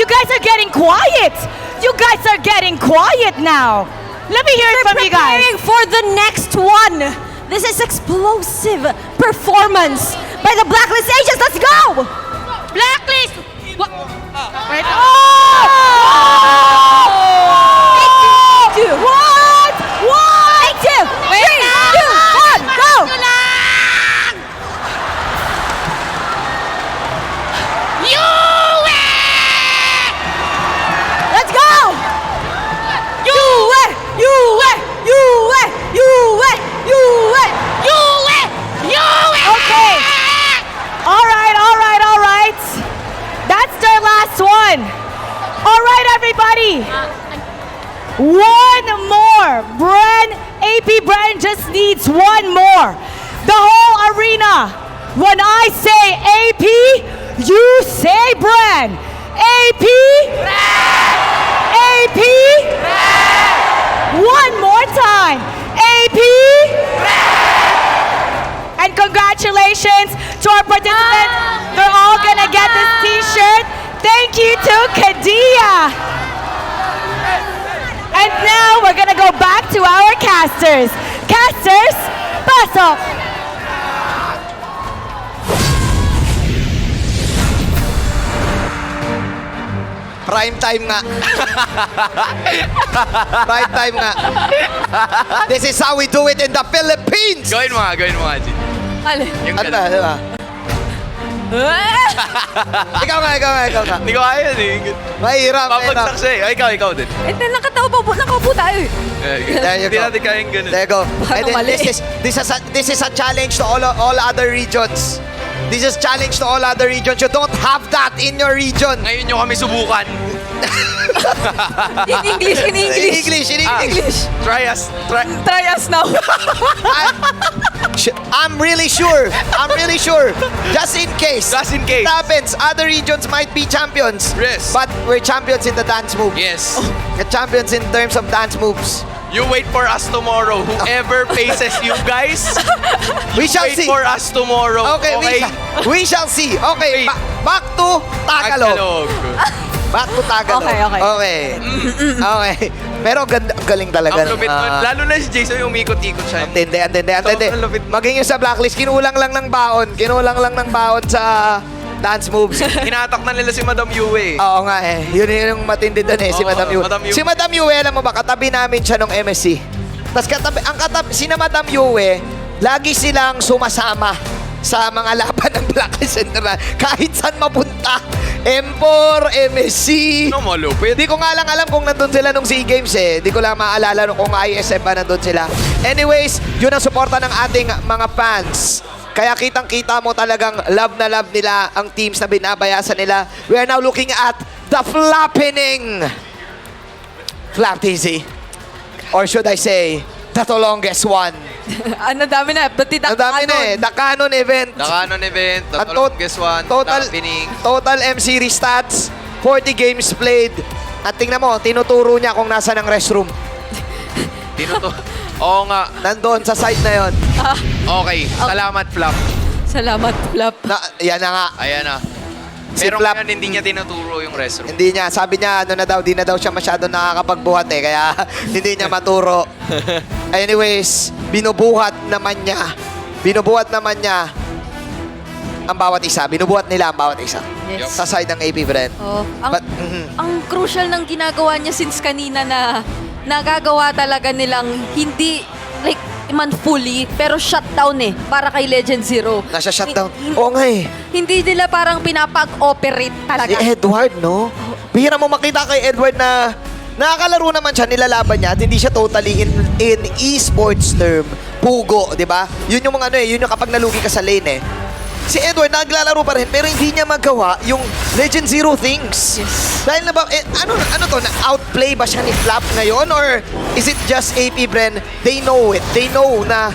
guys are getting quiet. You guys are getting quiet now. Let me hear it from you guys. Preparing for the next one. This is explosive performance by the Blacklist Agents. Let's go! Blacklist. Wait. Two. What? What? Two. Wait Three, lang. 2, 1, go! Ito lang. Yue! Let's go! Yue! Yue! Yue! Yue! Yue! Yue! Yue! Okay. All right, all right, all right. That's their last one. All right, everybody. One more. AP Bren just needs one more. The whole arena. When I say AP, you say Bren. AP. AP. One more time. AP. And congratulations to our participants. They're all gonna get this t-shirt. Thank you to Kadia. And now we're gonna go back to our casters. Casters, pasok! Prime time nga. Prime time nga. This is how we do it in the Philippines. Gawin mo nga, Jin. Alin? Yung Ano ba? Ano ba? Ikaw nga. Hindi ko kaya eh. Mahirap. Papagsak siya eh. Ay, ikaw din. Hindi, nakaupo tayo eh. There you Hindi go. natin kayang ganun. There you go. And then mali. this is a challenge to all other regions. This is challenge to all other regions. You don't have that in your region. Ngayon nyo kami subukan. In English. In English. Try us. Try us now. I'm really sure. Just in case. Just in case. It happens. Other regions might be champions. Yes. But we're champions in the dance move. Yes. We're champions in terms of dance moves. You wait for us tomorrow. Whoever faces you guys, We shall wait see. for us tomorrow. Okay, we shall see. Okay, Wait. back to Tagalog. Back to Tagalog. Okay. Okay. Pero galing talaga. Ang lupit nun. Lalo na si Jason, yung umikot-ikot siya. Antindi. Sobrang lupit. Maging yung sa blacklist, kinulang lang ng baon sa dance moves. Hinatak na nila si Madam Yue. Oo nga eh. Yun yung matindi doon eh, si Oo, Madam Yue. Madam Yue. Si Madam Yue, alam mo ba, katabi namin siya nung MSC. Tapos sina Madam Yue, lagi silang sumasama sa mga laban ng Blacklist Central. Kahit saan mapunta. M4, MSC. Ano malupit? Di ko nga lang alam kung nandun sila nung SEA Games eh. Di ko lang maalala kung ISM ba nandun sila. Anyways, yun ang suporta ng ating mga fans. Kaya kitang-kita mo talagang love na love nila ang teams na binabayasan nila. We are now looking at the Flappening. Flap TZ. Or should I say, the longest one. Ano dami na. Ang dami na eh. The Canon event. The Canon event, the Ang longest one, total M-Series stats, 40 games played. At tingnan mo, tinuturo niya kung nasa ng restroom. Oo nga. Nandun sa site na yon. Okay. Salamat, Flap. Salamat, Flap. Yan na nga. Ayan na. Si Pero Flap. ngayon, hindi niya tinuturo yung restroom. Hindi niya. Sabi niya, di na daw siya masyado nakakapagbuhat eh. Kaya hindi niya maturo. Anyways, binubuhat naman niya ang bawat isa. Binubuhat nila ang bawat isa. Yes. Sa side ng AP Bren. Oh, But, ang crucial ng ginagawa niya since kanina na nagagawa talaga nilang hindi like man fully pero shutdown eh para kay Legend Zero. nasa shutdown. Oo nga eh. Hindi nila parang pinapag-operate Si talaga. Edward, no? Bihira mo makita kay Edward na nakakalaro naman siya, nilalaban niya at hindi siya totally in esports term. Pugo, di ba? Yun yung mga yun yung kapag nalugi ka sa lane eh. Si Edward naglalaro pa rin pero hindi niya magawa yung Legend Zero things. Yes. Dahil na ba, ano to, na-outplay ba siya ni Flap ngayon or is it just AP Bren? They know it. They know na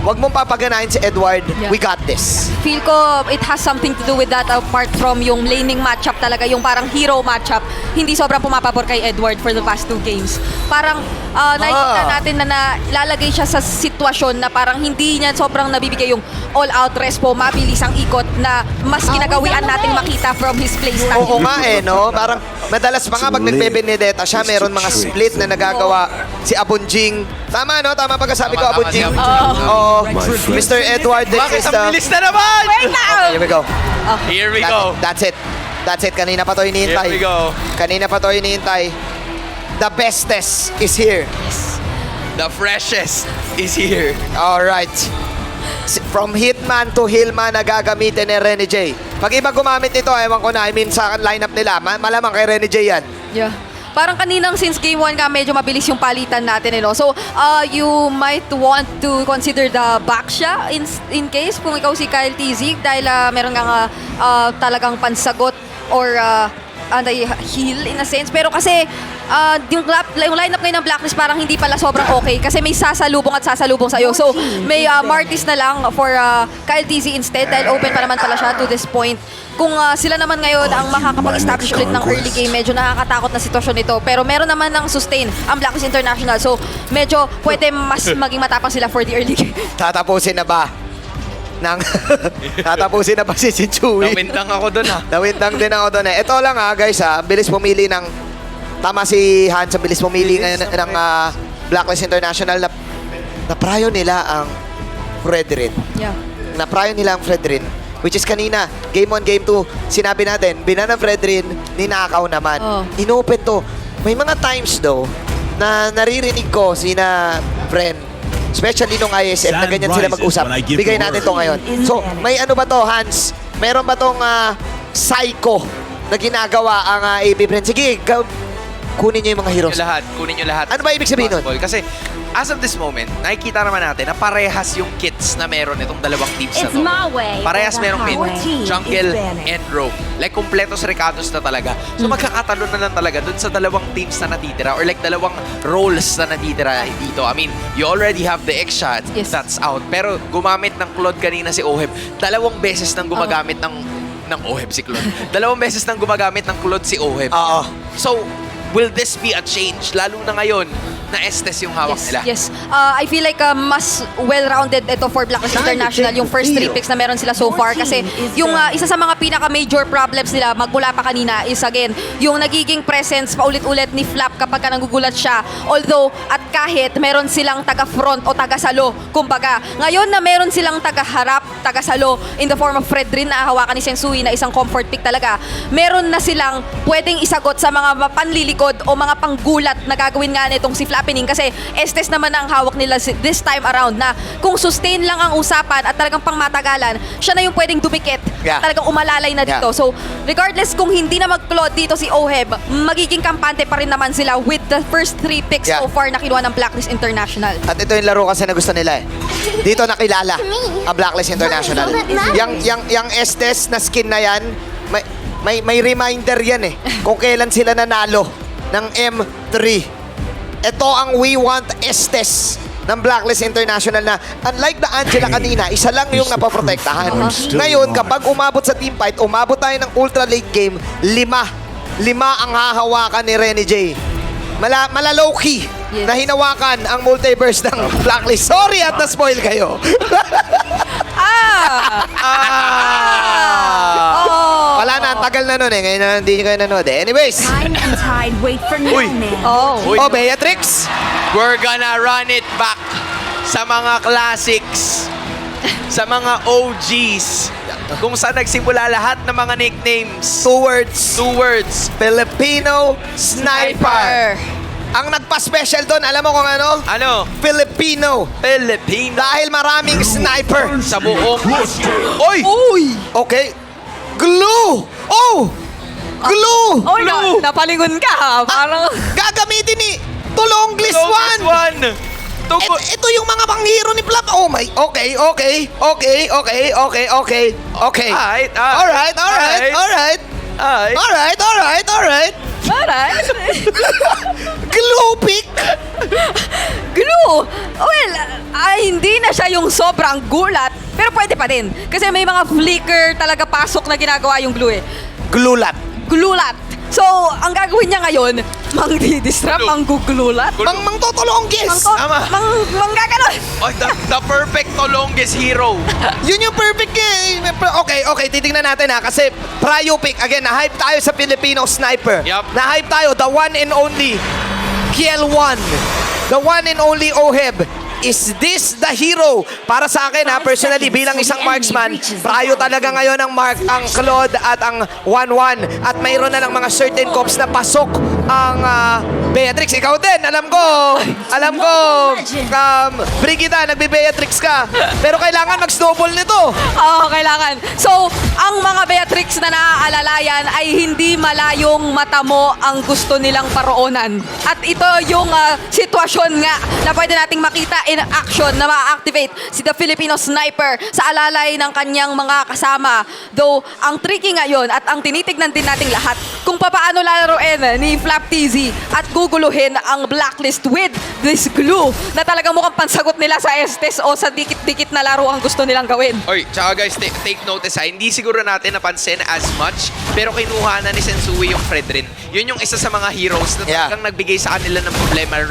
wag mong papaganahin si Edward. Yeah. We got this. Feel ko it has something to do with that apart from yung laning matchup talaga, yung parang hero matchup. Hindi sobrang pumapabor kay Edward for the past 2 games. Parang nakikita natin na nalalagay siya sa sitwasyon na parang hindi niya sobrang nabibigay yung all-out respo, mabilis ang ikot na mas kinagawian nating makita from his playstyle. Oo nga no? Parang madalas pa nga pag nagbe-Benedetta siya, meron mga split na nagagawa si Abunjing. Tama no? Tama pagkasabi ko, Tama, Abunjing. tama si Oo. Mr. Edward, this Bakit is ang the... bilis na naman? Right now! Here we go. Here we go. That's it. That's it. Kanina pa to hinihintay. Here we go. Kanina pa to hinihintay. The bestest is here. The freshest is here. Alright. From Hitman to Hillman na gagamitin ni Rene J. Pag iba gumamit nito, ewan ko na, I mean sa lineup nila, malamang kay Rene J yan. Yeah. Parang kaninang since game 1 ka, medyo mabilis yung palitan natin. So, you might want to consider the back siya in case kung ikaw si Kyle TZ dahil meron kang talagang pansagot or anti-heal in a sense. Pero kasi yung lineup ngayon ng Blacklist parang hindi pala sobrang okay kasi may sasalubong at sasalubong sa'yo. So, may Martis na lang for Kyle TZ instead dahil open pa naman pala siya to this point. Kung sila naman ngayon ang makakapag-establish ulit ng early game, medyo nakakatakot na sitwasyon ito. Pero meron naman ng sustain ang Blacklist International. So, medyo pwede mas maging matapang sila for the early game. Tatapusin na ba? Tatapusin na ba si Chewy? Nawintang ako dun Nawintang din ako doon eh. Ito lang guys bilis pumili ng... Tama si Hans, bilis pumili ngayon ng Blacklist International na prayo nila ang Fredrin. Yeah. Na prayo nila ang Fredrin. Which is kanina, game 1, game 2, sinabi natin, binana Fredrin, ninakaw naman. Oh. Inopen to. May mga times though, na naririnig ko sina friend, especially nung ISF na ganyan sila mag-usap. Bigay natin to ngayon. So, may ano ba to, Hans? Meron ba tong psycho na ginagawa ang AB friend? Sige, kunin nyo yung mga heroes. Kunin nyo lahat. Ano ba ibig sabihin nun? Possible. Kasi, as of this moment, nakikita naman natin na parehas yung kits na meron itong dalawang teams na It's to. my way Parehas or the merong mid, highway. jungle, It's Bennett. and rogue. Like, kompletos recados na talaga. So, magkakatalo na lang talaga dun sa dalawang teams na natitira or like dalawang roles na natitira dito. I mean, you already have the X-shot Yes. that's out. Pero gumamit ng Claude kanina si Oheb. Dalawang beses nang gumagamit ng Oheb si Claude. Dalawang beses nang gumagamit ng Claude si Oheb. Oo. So, will this be a change? Lalo na ngayon na Estes yung hawak nila. Yes. I feel like mas well-rounded ito for Blacklist International, yung first 3 picks na meron sila so far. Kasi yung isa sa mga pinaka-major problems nila, magmula pa kanina, is again, yung nagiging presence paulit-ulit ni Flap kapag ka nagugulat siya. Although, at kahit meron silang taga-front o taga-salo, kumbaga, ngayon na meron silang taga-harap, taga-salo, in the form of Fredrin na hawakan ni Sensui na isang comfort pick talaga, meron na silang pwedeng isagot sa mga panlilikod o mga panggulat na gagawin nga nitong si Flap kasi Estes naman ang hawak nila this time around na kung sustain lang ang usapan at talagang pangmatagalan, siya na yung pwedeng dumikit. Yeah. Talagang umalalay na dito. Yeah. So, regardless kung hindi na mag-Claude dito si Oheb, magiging kampante pa rin naman sila with the first 3 picks Yeah. so far na kinuha ng Blacklist International. At ito yung laro kasi na gusto nila eh. Dito nakilala ang Blacklist International. Yang Estes na skin na yan, may reminder yan eh. Kung kailan sila nanalo ng M3. Ito ang We Want Estes ng Blacklist International na unlike the Angela kanina, isa lang yung napaprotektahan. Ngayon, kapag umabot sa team fight, umabot tayo ng ultra late game, 5 ang hahawakan ni Rene J. Mala low-key na hinawakan ang multiverse ng Blacklist. Sorry at na-spoil kayo. Wala na, ang tagal na nun eh. Ngayon na hindi nyo kayo nanood eh. Anyways. Time and tide wait for no man. Oh. Uy. Oh, Beatrix. We're gonna run it back sa mga classics, sa mga OGs, kung saan nagsimula lahat ng mga nicknames. 2 words. 2 words. Filipino Sniper. Ang nagpa-special doon, alam mo kung ano? Ano? Filipino. Filipino. Dahil maraming sniper. Sa buong... Oy! Uy! Okay. Glue! Oh! Glue! Oh, napalingon ka ha. Parang... Gagamitin ni Tulonglist Longest 1! one! Ito yung mga panghero ni Flap. Oh my... Okay. Alright. Ay. Alright. Alright. Glue pick. Glue! Well, hindi na siya yung sobrang gulat, pero pwede pa din. Kasi may mga flicker talaga pasok na ginagawa yung glue eh. Glulat. Glulat! So, ang gagawin niya ngayon, mang-didistrap, mang-guglulat. Mang totolonggis. Tama. Manggaganon! Oh, the perfect to longest hero. Yun yung perfect eh. Okay, titingnan natin ha. Kasi prio pick, again, na-hype tayo sa Filipino sniper. Yup. Na-hype tayo, the one and only Kiel1. The one and only Oheb. Is this the hero? Para sa akin ha, personally, bilang isang marksman, prio talaga ngayon ang Claude at ang 1-1. At mayroon na ng mga certain cops na pasok ang Beatrix. Ikaw din, alam ko. Brigida, nagbe-Beatrix ka. Pero kailangan mag-snowball nito. Oo, kailangan. So, ang mga Beatrix na naaalalayan ay hindi malayong mata mo ang gusto nilang paroonan. At ito yung sitwasyon nga na pwede nating makita in action na ma-activate si the Filipino sniper sa alalay ng kanyang mga kasama. Though, ang tricky ngayon at ang tinitignan din nating lahat kung paano lalaroin ni Flap TZ at guguluhin ang blacklist with this glue na talagang mukhang pansagot nila sa Estes o sa dikit-dikit na laro ang gusto nilang gawin. Oy, tsaka guys, take notice ha. Hindi siguro natin napansin as much, pero kinuha na ni Sensui yung Fredrin. Yun yung isa sa mga heroes na talagang nagbigay sa kanila ng problema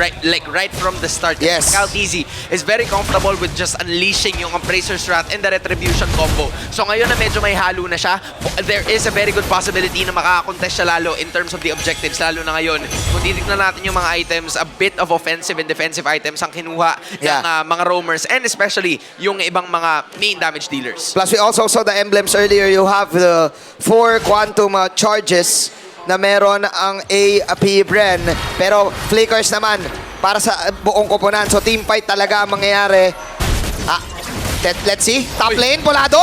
right from the start. Yes. Cal TZ is very comfortable with just unleashing yung Appraiser's Wrath and the Retribution combo. So ngayon na medyo may halo na siya, there is a very good possibility na makakakontest siya lalo in terms of the objectives, lalo na ngayon. Kung titignan natin yung mga items, a bit of offensive and defensive items ang kinuha ng mga roamers and especially yung ibang mga main damage dealers. Plus, we also saw the emblems earlier. You have the 4 quantum charges na meron ang AP Bren. Pero flickers naman para sa buong koponan. So, team fight talaga ang mangyayari. Let's see. Top lane, Polado.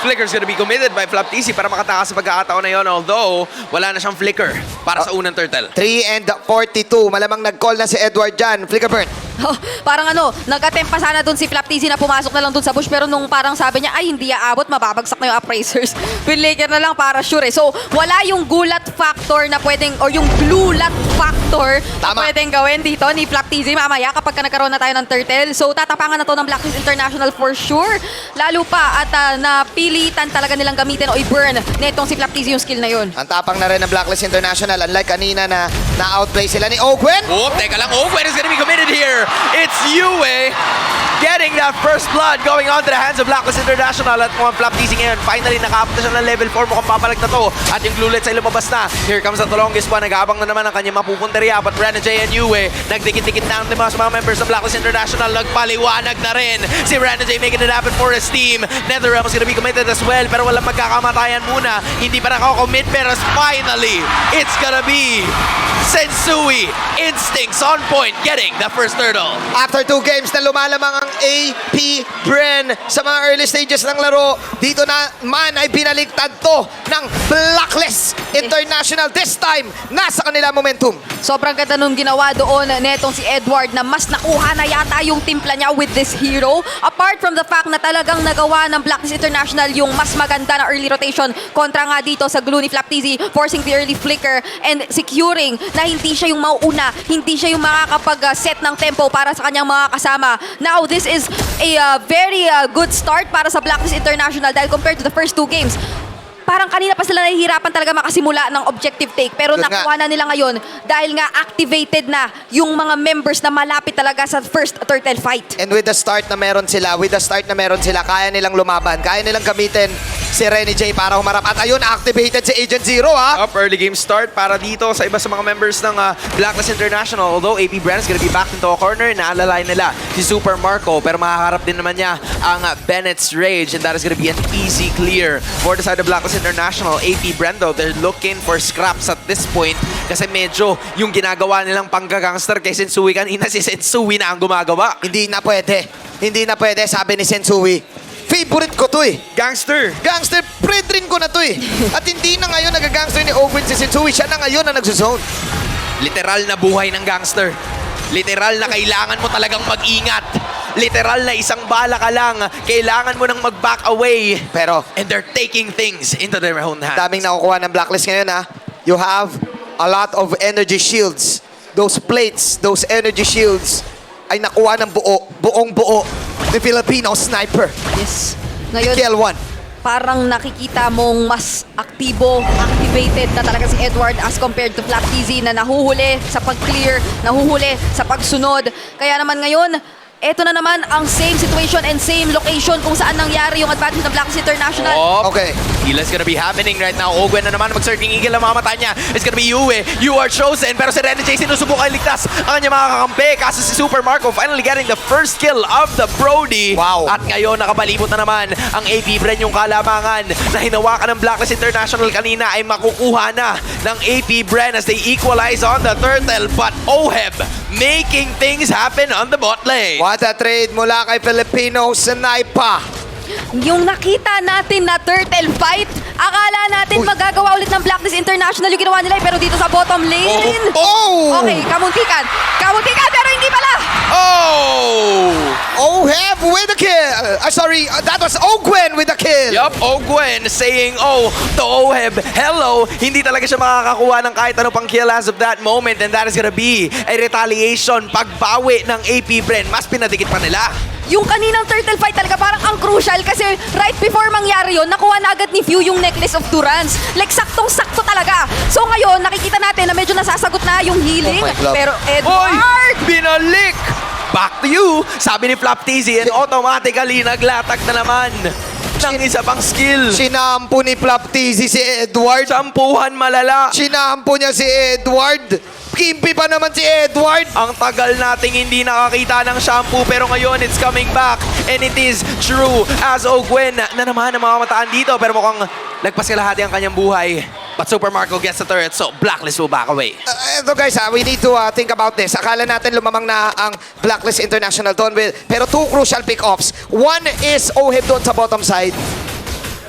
Flicker's gonna be committed by Flap TZ para makatakas sa pagkakataon na yun. Although, wala na siyang flicker para sa unang turtle. 3 and 42. Malamang nag-call na si Edward dyan. Flicker burn. Oh, parang nag-attempt pa sana dun si Flap TZ na pumasok na lang dun sa bush pero nung parang sabi niya, ay hindi aabot, mababagsak na yung appraisers. Pinlaker na lang para sure eh. So, wala yung gulat factor na pwedeng, or yung glulat factor na pwedeng gawin dito ni Flap TZ mamaya kapag nagkaroon na tayo ng turtle. So, tatapangan na to ng Blacklist International for sure. Lalo pa at napilitan talaga nilang gamitin o i-burn netong si Flap TZ yung skill na yun. Ang tapang na rin ng Blacklist International. Unlike kanina na na-outplay sila ni Ogwen. Oh, teka lang. Ogwen is gonna be committed here. It's Yue getting that first blood going on to the hands of Blacklist International at mukhang Flap TZ ngayon. Finally, nakapunta siya ng level 4. Mukhang papalag na to. At yung Glulet ay lumabas na. Here comes the longest one. Nag-aabang na naman ang kanyang mapupunteriya. But Brandon J and Yue, nagdikit-dikit na ang mga members ng Blacklist International. Nagpaliwanag na rin. Si Brandon J making it happen for his team. NetherRealm is gonna be committed as well. Pero walang magkakamatayan muna. Hindi pa nakakommit. Pero finally, it's gonna be Sensui. Instincts on point. Getting the first turtle. After 2 games na lumalamang ang AP Bren sa mga early stages ng laro, dito na man ay binaligtad to ng Blacklist International. This time, nasa kanila momentum. Sobrang ganda nung ginawa doon netong si Edward na mas nakuha na yata yung timpla niya with this hero. Apart from the fact na talagang nagawa ng Blacklist International yung mas maganda na early rotation kontra nga dito sa glue ni Flap TZ, forcing the early flicker and securing na hindi siya yung mauuna, hindi siya yung makakapag-set ng tempo para sa kanyang mga kasama. Now, this is a very good start para sa Blacklist International dahil compared to the first 2 games, parang kanina pa sila nahihirapan talaga makasimula ng objective take. Pero nakuha na nila ngayon dahil nga activated na yung mga members na malapit talaga sa first turtle fight. And with the start na meron sila, kaya nilang lumaban. Kaya nilang gamitin si Renny J para humarap. At ayun, activated si Agent Zero ha. Up early game start para dito sa iba sa mga members ng Blacklist International. Although AP Brand is gonna be back into a corner, naalala nila si Super Marco. Pero makaharap din naman niya ang Bennett's Rage. And that is gonna be an easy clear for the side of Blacklist International. AP Brando, they're looking for scraps at this point kasi medyo yung ginagawa nilang panggagangster kay Sensui kanina, si Sensui na ang gumagawa. Hindi na pwede, sabi ni Sensui. Favorite ko to eh. Gangster! Gangster, Fredrin ko na to eh. At hindi na ngayon nagagangster ni Ogwen si Sensui. Siya na ngayon na nagsusone. Literal na buhay ng gangster. Literal na kailangan mo talagang mag-ingat. Literal na isang bala ka lang. Kailangan mo nang mag-back away. Pero, And they're taking things into their own hands. daming nakukuha ng Blacklist ngayon ha. You have a lot of energy shields. Those plates, those energy shields ay nakuha ng buong buo ni Filipino Sniper. Yes. Ngayon, Kill 1. parang nakikita mong mas aktibo, activated na talaga si Edward as compared to Flap TZ na nahuhuli sa pag-clear, nahuhuli sa pagsunod. Kaya naman ngayon, eto na naman ang same situation and same location kung saan nangyari yung advantage ng Blacklist International. Oh, Okay. Heal's gonna be happening right now. Ogwen na naman mag-Searching Eagle ang mamata niya. It's gonna be Yue. You are chosen. Pero si Renny J sinusubukan iligtas ang kanyang mga kakampi. Kaso si Super Marco finally getting the first kill of the Brody. Wow. At ngayon nakapalibot na naman ang AP Bren yung kalamangan na hinawakan ng Blacklist International kanina ay makukuha na ng AP Bren as they equalize on the turtle. But Oheb making things happen on the bot lane. What a trade mula kay Filipino Sniper. Yung nakita natin na turtle fight, akala natin Uy. magagawa ulit ng Blacklist International yung ginawa nila pero dito sa bottom lane. Oh! Okay, kamuntikan. Kamuntikan pero hindi pala. Oh! Oheb with the kill. Sorry, that was Ogwen with the kill. Yup, Ogwen saying, oh, to Oheb, hello. Hindi talaga siya makakakuha ng kahit ano pang kill as of that moment, and that is gonna be a retaliation. Pagbawi ng AP Bren, mas pinadikit pa nila. Yung kaninang turtle fight talaga parang ang crucial kasi right before mangyari yun, nakuha na agad ni Few yung necklace of Durance. Like saktong-sakto talaga. So ngayon, nakikita natin na medyo nasasagot na yung healing. Oh my God. Pero Oy! Edward! Binalik! Back to you! Sabi ni Flap TZ, and automatically naglatag na naman ng isa pang skill. Sinampo ni Flap TZ si Edward. Sampuhan malala. Sinampo niya si Edward. Kimpi pa naman si Edward. Ang tagal nating hindi nakakita ng shampoo pero ngayon it's coming back and it is true as Ogwen na naman ang mamamataan dito pero mukhang nagpasilahati ang kanyang buhay. But Super Marco gets the turret so Blacklist will back away. Ito guys we need to think about this. Akala natin lumamang na ang Blacklist International doon. Pero two crucial pick-offs. One is Oheb doon sa bottom side.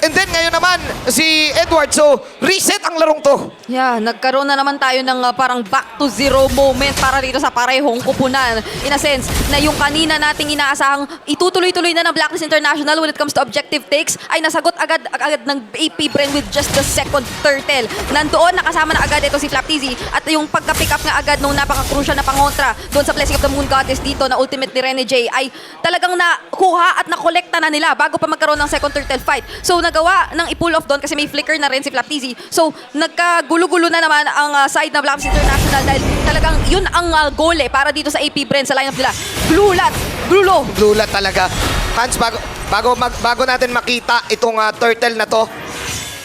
And then ngayon naman, si Edward. So, reset ang larong to. Yeah, nagkaroon na naman tayo ng parang back to zero moment para dito sa parehong kupunan. In a sense, na yung kanina nating inaasahang itutuloy-tuloy na ng Blacklist International when it comes to objective takes, ay nasagot agad ng AP Bren with just the second turtle. Nandoon, nakasama na agad ito si Flap TZ at yung pagka-pick up nga agad nung napaka-crucial na pangontra doon sa Blessing of the Moon Goddess dito na ultimate ni Renny J ay talagang nakuha at nakolekta na nila bago pa magkaroon ng second turtle fight. So, nagawa ng i-pull off doon kasi may flicker na rin si Flap TZ. So, nagkagulo-gulo na naman ang side na Blacklist International dahil talagang yun ang goal para dito sa AP Bren sa lineup nila. Blue Lat, Blulo. Glulat talaga. Hans, bago natin makita itong turtle na to,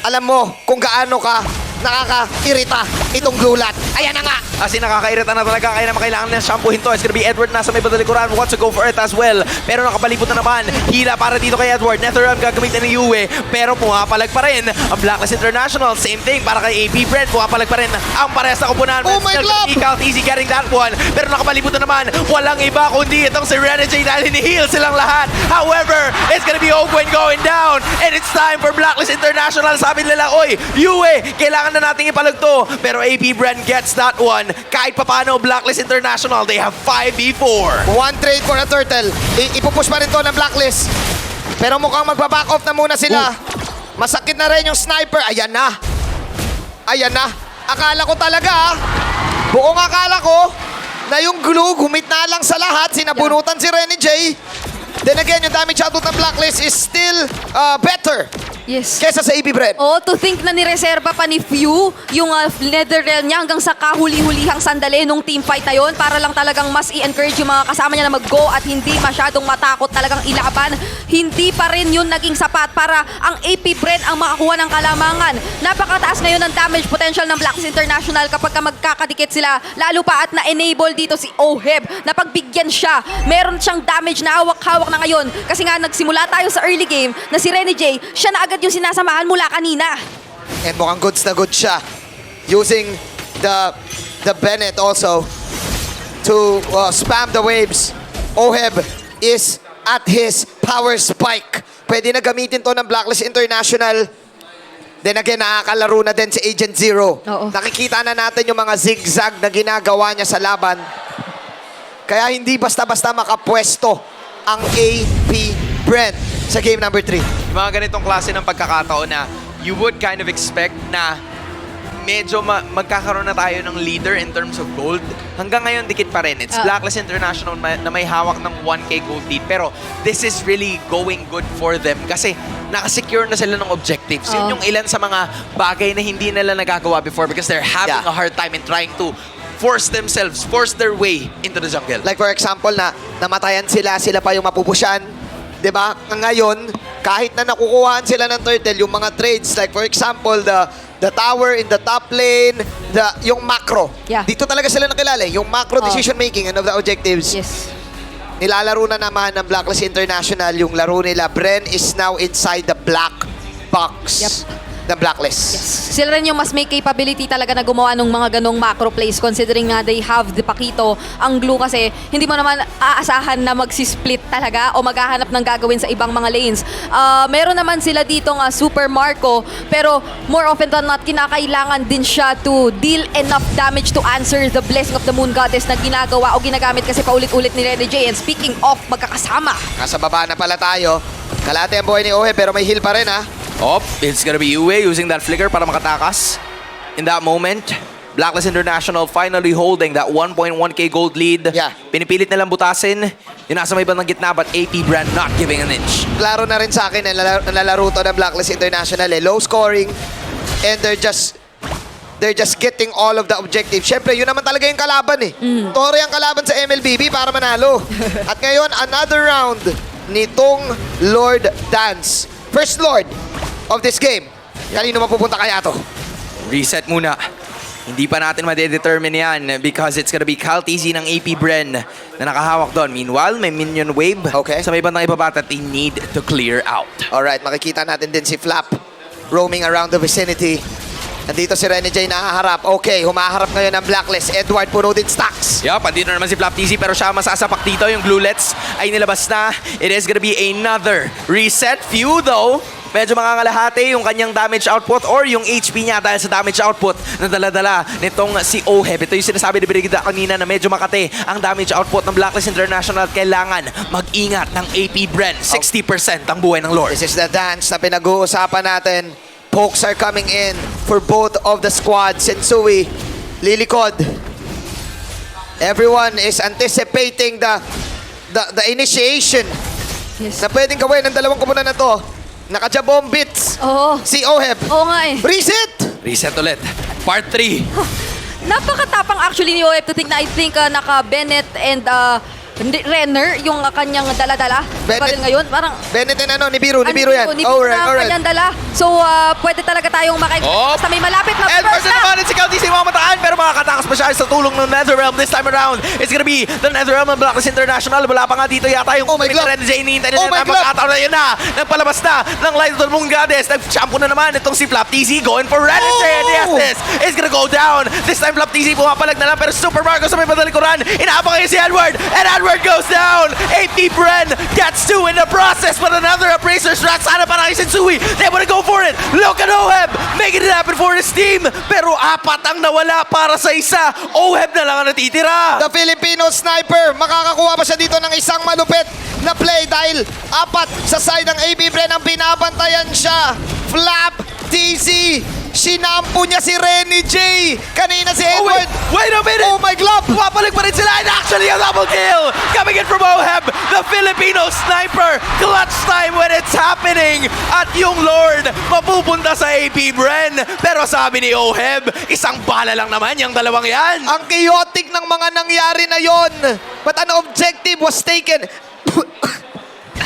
alam mo kung gaano ka nakaka-irita itong glulat. Ayan na nga. Kasi nakakairita na talaga kaya naman kailangan na shampoohin to. It's gonna be Edward nasa may badalikuran wants to go for it as well. Pero nakapalibot na naman. Hila para dito kay Edward. Netherrealm gagamitin ni Yue. Pero pumapalag pa rin ang Blacklist International. Same thing para kay AP Bren. Pumapalag pa rin ang parehas na kupunan. Oh my God! Ikaw, easy getting that one. Pero nakapalibot na naman. Walang iba kundi itong si Renny J dahil ni-heal silang lahat. However, it's gonna be Ogwen going down. And it's time for Blacklist International. Sabi nila, oy, Yue, kailangan na nating ipalag to. Pero AP Bren gets that one. Kahit papano, Blacklist International, they have 5v4. One trade for a turtle. Ipupush pa rin to ng Blacklist. Pero mukhang magbaback off na muna sila. Masakit na rin yung sniper. Ayan na. Ayan na. Akala ko talaga, buong akala ko, na yung glue, humit na lang sa lahat. Sinabunutan si Renny J. Then again, yung damage output ng Blacklist is still better Yes. kesa sa AP Bren. Oh, to think na nireserba pa ni Few yung Netherrealm niya hanggang sa kahuli-hulihang sandali nung team fight na yon para lang talagang mas i-encourage yung mga kasama niya na mag-go at hindi masyadong matakot talagang ilaban. Hindi pa rin yun naging sapat para ang AP Bren ang makakuha ng kalamangan. Napakataas ngayon ng damage potential ng Blacklist International kapag ka magkakadikit sila. Lalo pa at na-enable dito si Oheb na pagbigyan siya. Meron siyang damage na hawak-hawak na ngayon kasi nga nagsimula tayo sa early game na si Renny J, siya na agad yung sinasamahan mula kanina. And mukhang goods na good siya. Using the Bennett also to spam the waves. Oheb is at his power spike. Pwede na gamitin to ng Blacklist International. Then again, nakakalaro na din si Agent Zero. Oo. Nakikita na natin yung mga zigzag na ginagawa niya sa laban. Kaya hindi basta-basta makapwesto ang AP Brent sa game number 3. Mga ganitong klase ng pagkakataon na you would kind of expect na medyo magkakaroon na tayo ng leader in terms of gold. Hanggang ngayon, dikit pa rin. It's Blacklist International na may hawak ng 1K gold lead. Pero this is really going good for them kasi nakasecure na sila ng objectives. Yun yung ilan sa mga bagay na hindi nila nagagawa before because they're having a hard time in trying to force themselves, force their way into the jungle. Like for example na namatayan sila pa yung mapupusyan. 'Di ba? Ngayon, kahit na nakukuhaan sila ng turtle, yung mga trades like for example the tower in the top lane, yung macro. Yeah. Dito talaga sila nakilala, yung macro decision making and of the objectives. Yes. Nilalaro na naman ng Blacklist International yung laro nila. Bren is now inside the black box. The Blacklist. Sila rin yung mas may capability talaga na gumawa ng mga ganong macro plays considering nga they have the Pakito, ang glue kasi hindi mo naman aasahan na magsisplit talaga o maghahanap ng gagawin sa ibang mga lanes. Meron naman sila dito nga Super Marco pero more often than not kinakailangan din siya to deal enough damage to answer the blessing of the Moon Goddess na ginagawa o ginagamit kasi paulit-ulit ni Rene J. And speaking of magkakasama. Nasa baba na pala tayo. Kalate ang buhay ni Ohe pero may heal pa rin ha. Oh, it's gonna be Yue using that flicker para makatakas. In that moment, Blacklist International finally holding that 1.1k gold lead. Yeah. Pinipilit nilang butasin. Yung nasa may bandang gitna, but AP Brand not giving an inch. Klaro na rin sa akin, nalalaro to ng Blacklist International eh. Low scoring and they're just getting all of the objectives. Siyempre, yun naman talaga yung kalaban eh. Tore ang kalaban sa MLBB para manalo. At ngayon, another round nitong Lord Dance. First Lord of this game. Kanino mapupunta kaya to? Reset muna. Hindi pa natin madedetermine yan because it's gonna be Kaltizi ng AP Bren na nakahawak doon. Meanwhile, may minion wave sa may bandang ibaba that they need to clear out. Alright, makikita natin din si Flap roaming around the vicinity. Nandito si Rene J nakaharap. Okay, humaharap ngayon ng Blacklist. Edward puno din stacks. Yup, andito na naman si Flap TZ pero siya masasapak dito. Yung Glulets ay nilabas na. It is gonna be another reset. Few though, medyo makangalahati yung kanyang damage output or yung HP niya dahil sa damage output na dala-dala nitong si Oheb. Ito yung sinasabi ni Brigida kanina na medyo makate ang damage output ng Blacklist International. Kailangan mag-ingat ng AP Bren. 60% ang buhay ng Lord. This is the dance na pinag-uusapan natin. Pokes are coming in for both of the squads. Sensui, lilikod. Everyone is anticipating the initiation na pwedeng gawin ng dalawang komunan na to. Naka-jabomb bits. Oo. Si Oheb. Oo nga eh. Reset! Reset ulit. Part 3. Napakatapang actually ni OF to think na I think naka-Bennett and Renner yung kanyang dala-dala. Bennett. Ngayon, parang Bennett and Nibiru yan. Nibiru Alright, na alright. kanyang dala. So, pwede talaga tayong basta may malapit na And first first naman si Kaltizi mamataan pero makakatakas pa siya sa tulong ng Netherrealm this time around. It's gonna be the Netherrealm ng Blacklist International. Wala pa nga dito yata yung Oh my God. Ren J. Hinihintay Oh my nila na God. magkataon na yun na. Nagpalabas na ng Light of the Moon Goddess. Nag-champo na naman itong si Flap TZ going for Ren J. And yes, this is gonna go down. This time Flap TZ pumapalag na lang pero Super Marco sa may padalikuran. Inaabang ngayon si Edward and Edward goes down. AP Bren gets two in the process but another Appraiser Strat. Sana para kay Sensui. They wanna go for it. Look at Oheb making it happen for his team. Pero apat ang nawala para sa isa. Oheb na lang ang natitira. The Filipino sniper, makakakuha ba siya dito ng isang malupit na play dahil apat sa side ng AB Bren ang binabantayan siya. Flap, TZ, sinampo niya si Rene J. Kanina si Oh, Edward. wait a minute! Oh my glove! Pumapalag pa rin sila and actually a double kill! Coming in from Oheb, the Filipino sniper! Clutch time when it's happening! At yung Lord, mapupunta sa AP Bren. Pero sabi ni Oheb, isang bala lang naman yung dalawang yan. Ang chaotic ng mga nangyari na yon. But an objective was taken.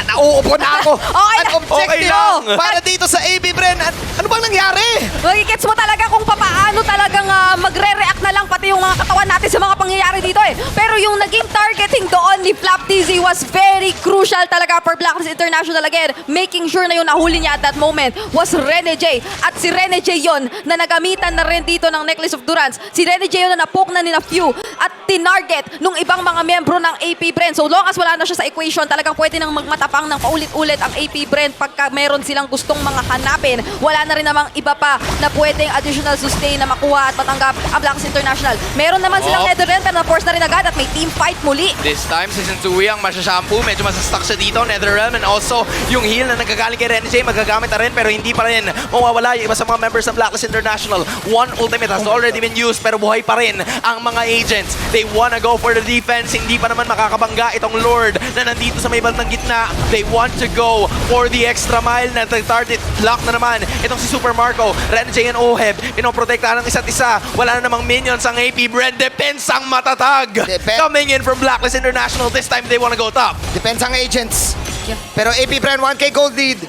Nauupo na ako. Okay An lang. objective Okay lang. para dito sa AB Bren. Ano bang nangyari? Gets mo talaga kung paano talagang magre-react na lang pati yung mga katawan natin sa mga pangyayari dito eh. Pero yung naging targeting doon ni Flap TZ was very crucial talaga for Blacklist International again. Making sure na yung nahuli niya at that moment was Rene J. At si Rene J yon na nagamitan na rin dito ng Necklace of Durance. Si Rene J yon na napoke na nila Few at tinarget nung ibang mga membro ng AP Bren. So long as wala na siya sa equation, talagang pwede nang magmatapang ng paulit-ulit ang AP Bren pagka meron silang gustong mga hanapin. Wala na rin namang iba pa na pwedeng additional sustain na makuha at matanggap ang Blacklist International. Meron naman sila ng Netherrealm pero na-force na rin agad at may team fight muli. This time, si Sensui ang masyashampoo. Medyo masastuck siya dito, Netherrealm. And also, yung heal na nagkagaling kay Renjay, magagamit na rin. Pero hindi pa rin mawawala yung iba sa mga members ng Blacklist International. One ultimate has already been used, pero buhay pa rin ang mga agents. They wanna go for the defense. Hindi pa naman makakabangga itong Lord na nandito sa may bandang gitna. They want to go for the extra mile na target lock na naman. Itong si Super Marco, Renjay and Oheb, pinoprotektahan ng isa't isa. Wala na namang minions ang AP Bren. Depensang matatag. Coming in from Blacklist International. This time, they wanna go top. Depends ang agents. Yeah. Pero AP Bren, 1K gold lead.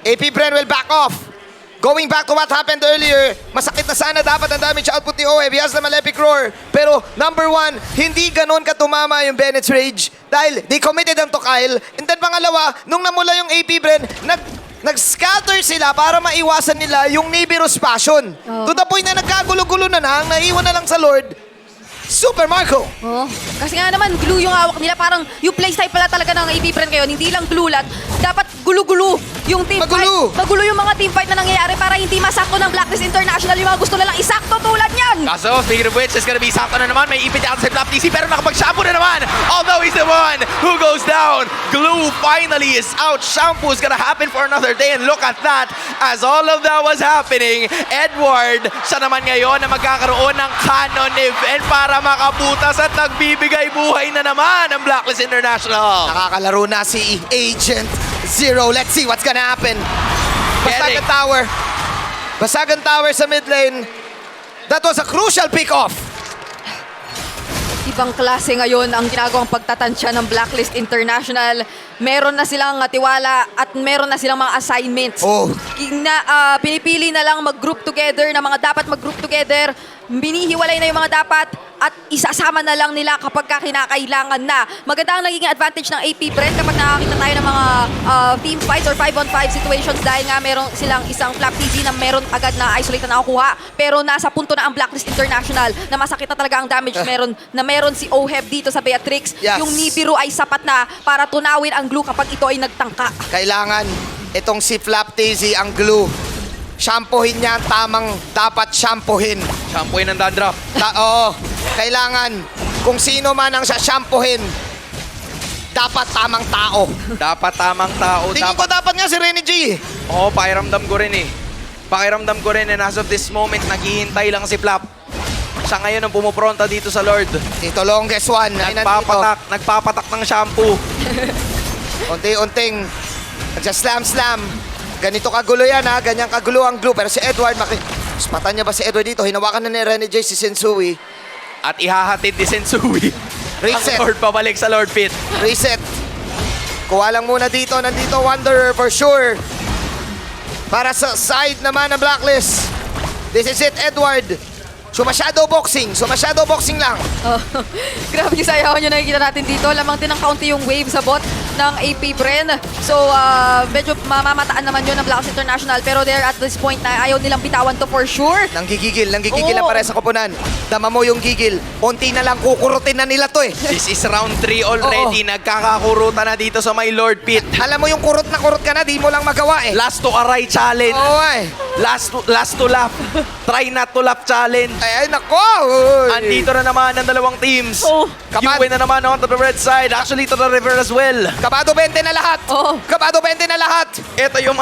AP Bren will back off. Going back to what happened earlier, masakit na sana dapat ang damage output ni Oheb. He has the Malefic Roar. Pero number one, hindi ganon katumama yung Bennett's Rage dahil they committed ang to Kyle. And then pangalawa, nung namula yung AP Bren, nag-scatter sila para maiwasan nila yung Nibiru's Passion. To the point na nagkagulo-gulo na ang naiwan na lang sa Lord, Super Marco. Oh, kasi nga naman, glue yung hawak nila. Parang yung playstyle pala talaga ng AP Bren ngayon. Hindi lang glue lang. Dapat gulo-gulo yung team Magulo. fight. Magulo yung mga team fight na nangyayari para hindi masakto ng Blacklist International yung mga gusto nilang isakto tulad niyan. Kaso, speaking of which, it's gonna be sakto na naman. May ipit out sa Flap TC, pero nakapag-shampoo na naman. Although he's the one who goes down. Glue finally is out. Shampoo is gonna happen for another day. And look at that. As all of that was happening, Edward, siya naman ngayon na magkakaroon ng canon event para makabutas at nagbibigay buhay na naman ang Blacklist International. Nakakalaro na si Agent Zero. Let's see what's gonna happen. Basagan tower. Basagan tower sa mid lane. That was a crucial pick-off. Ibang klase ngayon ang ginagawang pagtatansya ng Blacklist International. Meron na silang tiwala at meron na silang mga assignments. Oh. Pinipili na lang mag-group together na mga dapat mag-group together. Binihiwalay na yung mga dapat at isasama na lang nila kapag kinakailangan na. Maganda ang nagiging advantage ng AP Bren kapag nakakita tayo ng mga team fights or 5-on-5 situations dahil nga meron silang isang Flap TV na meron agad na isolate na nakukuha. Pero nasa punto na ang Blacklist International na masakit na talaga ang damage meron si Oheb dito sa Beatrix. Yes. Yung Nibiru ay sapat na para tunawin ang glue kapag ito ay nagtangka. Kailangan itong si Flap TZ ang glue. Shampoohin niya ang tamang dapat shampoohin. Shampooin ng dandruff. Oo. Kailangan kung sino man ang shampoohin, dapat tamang tao. Dapat tamang tao. Tingin ko dapat nga si Rene G. Oo, pakiramdam ko rin eh. Pakiramdam ko rin and as of this moment, naghihintay lang si Flap. Siya ngayon ang pumupronta dito sa Lord. Dito longest one. Ay, Nagpapatak ng shampoo. Unti-unting nagsaslam-slam. Ganito kagulo yan ha. Ganyang kagulo ang glue. Pero si Edward, spatan niya ba si Edward dito? Hinawakan na ni Rene J si Sensui. At ihahatid ni Sensui. Reset. Ang Lord pabalik sa Lord Pit. Reset. Kuha lang muna dito. Nandito Wanderer for sure. Para sa side naman ng Blacklist. This is it, Edward. Sumasyado boxing lang. Oh, grabe yung sayaw nyo nakikita natin dito. Lamang din ng kaunti yung wave sa bot ng AP Bren. So, medyo mamamataan naman yun ng Blacklist International. Pero they're at this point na ayaw nilang bitawan to for sure. Nanggigigil ang Oo. pare sa koponan. Dama mo yung gigil. Unti na lang kukurutin na nila to eh. This is round 3 already. Nagkakakurutan na dito sa my Lord Pit. Alam mo yung kurot ka na, di mo lang magawa eh. Last to aray challenge. Oo eh. Last to laugh. Try not to laugh challenge. Ay, nako! Uy. Andito na naman ang dalawang teams. Oh. Yuwe na naman onto the red side. Actually, to the river as well. Kabado 20 na lahat! Oo. Kabado 20 na lahat! Ito yung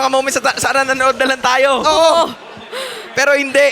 mga moments sa sana nanonood na lang tayo. Oo! Pero hindi.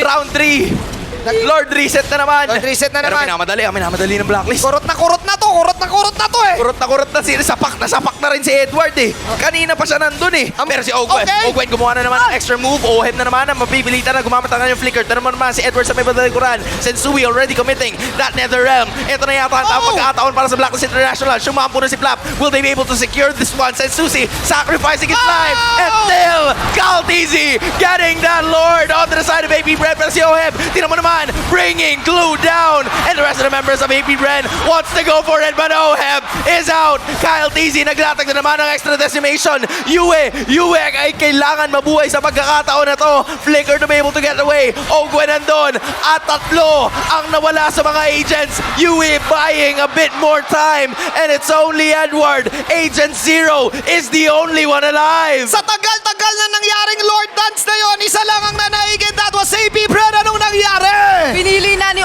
Round 3. Lord reset na naman. Lord reset na Pero naman. minamadali ng Blacklist. Kurot na to! Kurot na to eh! Kurot na sila. Sapak na rin si Edward eh. Kanina pa siya nandun eh. Pero si Ogwen. Okay. Ogwen gumawa na naman ng extra move. Oheb na naman. Mapipilitan na gumamit na yung flicker. Ito naman si Edward sa may badalikuran. Sensui already committing that Netherrealm. Ito na yata ang tamang pagkakataon para sa Blacklist International. Shumampo na si Flap. Will they be able to secure this one? Sensui sacrificing his life. And still, Kaltizi getting that Lord onto the side of AP Bren. Pero si Oheb, di naman bringing glue down. And the rest of the members of AP Bren wants to go for it. But Oheb is out. Kyle TZ naglatag na naman ng extra decimation. Yue ay kailangan mabuhay sa pagkakataon na to. Flicker to be able to get away. Ogwen nandun. At tatlo ang nawala sa mga agents. Yue buying a bit more time. And it's only Edward. Agent Zero is the only one alive. Sa tagal-tagal na nangyaring Lord Dance na yon, isa lang ang nanaigid. That was AP Bren. Anong nangyari? Pinili na ni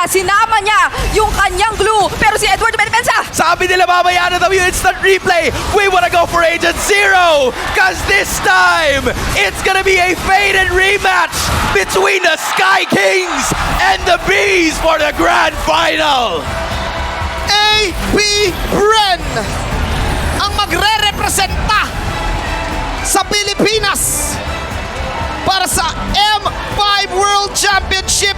niya, sinama niya yung kanyang glue. Pero si Edward Benpensa, Sabi nila mamaya na W instant replay. We wanna go for Agent Zero. Cause this time, it's gonna be a faded rematch between the Sky Kings and the Bees for the grand final. AP Bren ang magre-representa sa Pilipinas para sa M5 World Championship